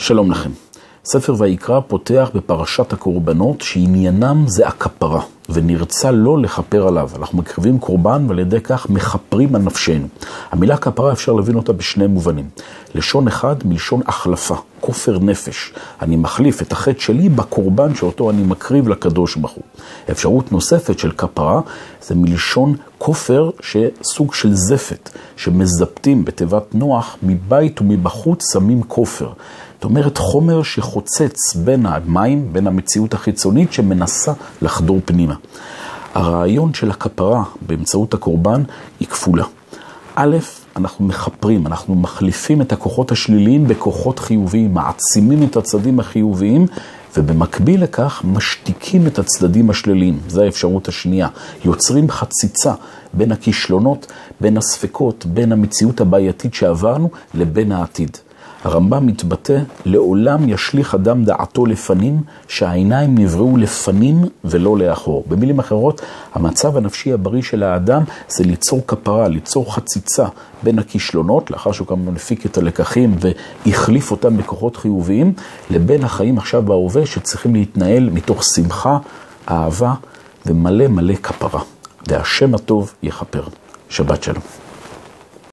שלום לכם. ספר ויקרא פותח בפרשת הקורבנות שעניינם זה הכפרה, ונרצה לא לכפר עליו. אנחנו מקריבים קורבן ועל ידי כך מכפרים על נפשנו. המילה כפרה אפשר להבין אותה בשני מובנים. לשון אחד מלשון החלפה, כופר נפש. אני מחליף את החטא שלי בקורבן שאותו אני מקריב לקדוש ברוך הוא. אפשרות נוספת של כפרה זה מלשון כופר שסוג של זפת, שמזפתים בתיבת נוח מבית ומבחוץ שמים כופר. זאת אומרת חומר שחוצץ בין המים, בין המציאות החיצונית שמנסה לחדור פנימה. הרעיון של הכפרה באמצעות הקורבן היא כפולה. א', אנחנו מחפרים, אנחנו מחליפים את הכוחות השליליים בכוחות חיוביים, מעצימים את הצדדים החיוביים, ובמקביל לכך משתיקים את הצדדים השליליים. זו האפשרות השנייה. יוצרים חציצה בין הכישלונות, בין הספקות, בין המציאות הבעייתית שעברנו לבין העתיד. הרמב"ם מתבטא, לעולם ישליך אדם דעתו לפנים, שהעיניים נבראו לפנים ולא לאחור. במילים אחרות, המצב הנפשי הבריא של האדם זה ליצור כפרה, ליצור חציצה בין הכישלונות, לאחר שהוא כמובן הפיק את הלקחים והחליף אותם בכוחות חיוביים, לבין החיים עכשיו בהווה שצריכים להתנהל מתוך שמחה, אהבה ומלא מלא כפרה. והשם הטוב יכפר. שבת שלום.